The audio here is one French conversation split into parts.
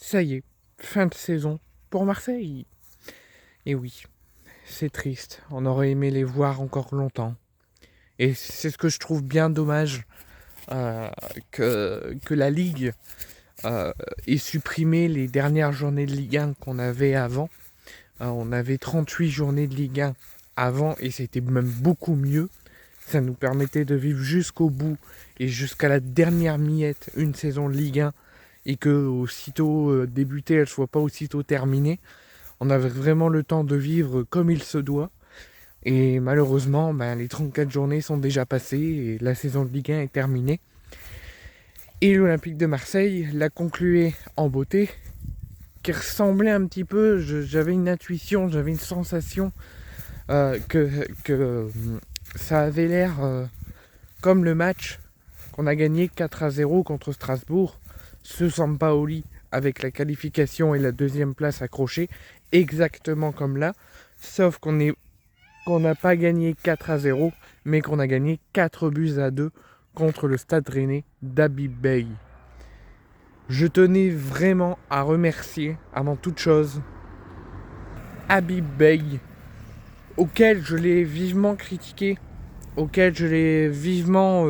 Ça y est, fin de saison pour Marseille. Et oui, c'est triste. On aurait aimé les voir encore longtemps. Et c'est ce que je trouve bien dommage euh, que la Ligue euh, ait supprimé les dernières journées de Ligue 1 qu'on avait avant. On avait 38 journées de Ligue 1 avant et c'était même beaucoup mieux. Ça nous permettait de vivre jusqu'au bout et jusqu'à la dernière miette une saison de Ligue 1 et que aussitôt débutée, elle soit pas aussitôt terminée. On avait vraiment le temps de vivre comme il se doit. Et malheureusement, les 34 journées sont déjà passées et la saison de Ligue 1 est terminée. Et l'Olympique de Marseille l'a conclué en beauté, qui ressemblait un petit peu, j'avais une intuition, j'avais une sensation que ça avait l'air comme le match qu'on a gagné 4-0 contre Strasbourg, ce Sampaoli avec la qualification et la deuxième place accrochée, exactement comme là, sauf qu'on n'a pas gagné 4-0, mais qu'on a gagné 4-2 contre le Stade Rennais d'Habib Beye. Je tenais vraiment à remercier, avant toute chose, Habib Beye, auquel je l'ai vivement critiqué, auquel je l'ai vivement...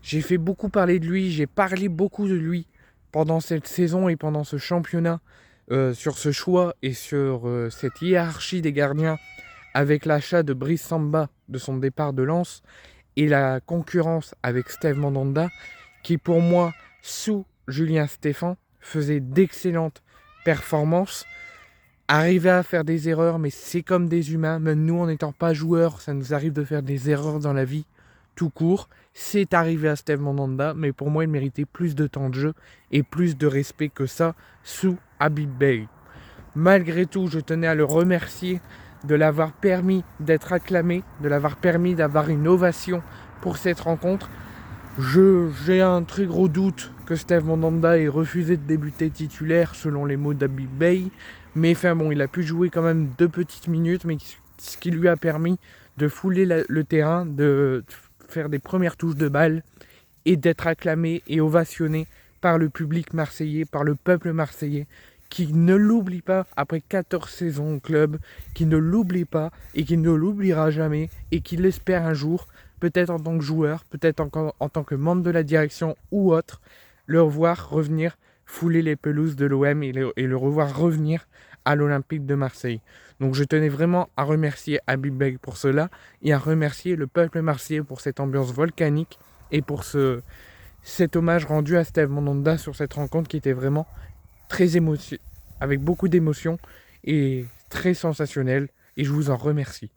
j'ai fait beaucoup parler de lui, j'ai parlé beaucoup de lui pendant cette saison et pendant ce championnat, sur ce choix et sur cette hiérarchie des gardiens avec l'achat de Brice Samba de son départ de Lens et la concurrence avec Steve Mandanda qui pour moi, sous Julien Stéphan, faisait d'excellentes performances, arrivait à faire des erreurs, mais c'est comme des humains, même nous en n'étant pas joueurs, ça nous arrive de faire des erreurs dans la vie, tout court. C'est arrivé à Steve Mandanda, mais pour moi il méritait plus de temps de jeu et plus de respect que ça sous Habib Beye. Malgré tout, je tenais à le remercier de l'avoir permis d'être acclamé, de l'avoir permis d'avoir une ovation pour cette rencontre. J'ai un très gros doute que Steve Mandanda ait refusé de débuter titulaire selon les mots d'Habib Beye. Mais enfin bon, il a pu jouer quand même 2 petites minutes, mais ce qui lui a permis de fouler le terrain, de faire des premières touches de balle et d'être acclamé et ovationné par le public marseillais, par le peuple marseillais, qui ne l'oublie pas après 14 saisons au club, qui ne l'oublie pas et qui ne l'oubliera jamais et qui l'espère un jour, peut-être en tant que joueur, peut-être en tant que membre de la direction ou autre, le revoir revenir fouler les pelouses de l'OM et le revoir revenir à l'Olympique de Marseille. Donc je tenais vraiment à remercier Habib Beye pour cela et à remercier le peuple marseillais pour cette ambiance volcanique et pour cet hommage rendu à Steve Mandanda sur cette rencontre qui était vraiment très avec beaucoup d'émotion et très sensationnelle et je vous en remercie.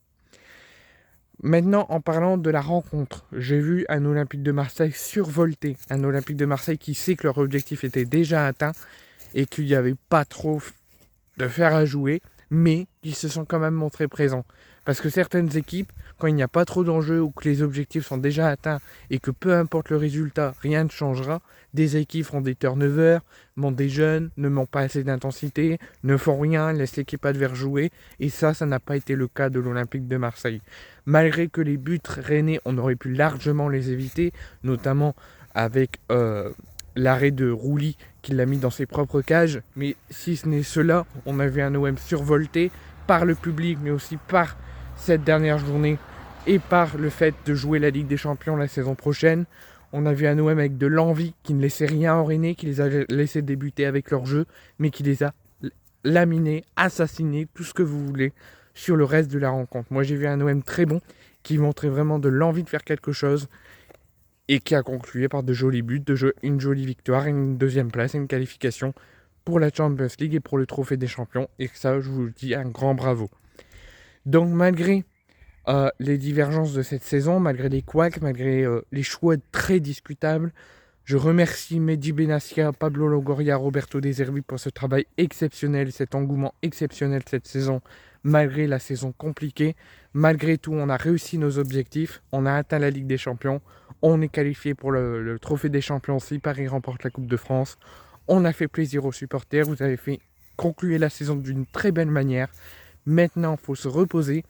Maintenant, en parlant de la rencontre, j'ai vu un Olympique de Marseille survolté, un Olympique de Marseille qui sait que leur objectif était déjà atteint et qu'il n'y avait pas trop de fer à jouer, mais qui se sont quand même montrés présents. Parce que certaines équipes, quand il n'y a pas trop d'enjeux ou que les objectifs sont déjà atteints et que peu importe le résultat, rien ne changera, des équipes font des turnovers, montent des jeunes, ne montent pas assez d'intensité, ne font rien, laissent l'équipe adverse jouer, et ça n'a pas été le cas de l'Olympique de Marseille. Malgré que les buts rennais, on aurait pu largement les éviter, notamment avec l'arrêt de Rouly qui l'a mis dans ses propres cages, mais si ce n'est cela, on avait un OM survolté par le public, mais aussi par cette dernière journée et par le fait de jouer la Ligue des Champions la saison prochaine. On a vu un OM avec de l'envie, qui ne laissait rien en Rennais, qui les a laissés débuter avec leur jeu, mais qui les a laminés, assassinés, tout ce que vous voulez, sur le reste de la rencontre. Moi j'ai vu un OM très bon, qui montrait vraiment de l'envie de faire quelque chose, et qui a conclu par de jolis buts, une jolie victoire, une deuxième place et une qualification pour la Champions League et pour le Trophée des Champions. Et ça, je vous le dis, un grand bravo. Donc malgré les divergences de cette saison, malgré les couacs, malgré les choix très discutables, je remercie Mehdi Benassia, Pablo Longoria, Roberto De Zerbi pour ce travail exceptionnel, cet engouement exceptionnel cette saison, malgré la saison compliquée. Malgré tout, on a réussi nos objectifs, on a atteint la Ligue des Champions, on est qualifié pour le Trophée des Champions si Paris remporte la Coupe de France. On a fait plaisir aux supporters, vous avez fait conclure la saison d'une très belle manière. Maintenant, il faut se reposer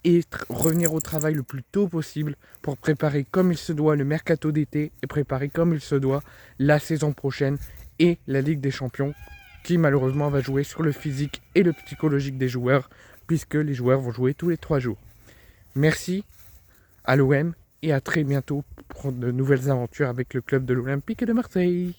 et revenir au travail le plus tôt possible pour préparer comme il se doit le mercato d'été et préparer comme il se doit la saison prochaine et la Ligue des Champions qui malheureusement va jouer sur le physique et le psychologique des joueurs, puisque les joueurs vont jouer tous les 3 jours. Merci à l'OM et à très bientôt pour de nouvelles aventures avec le club de l'Olympique de Marseille.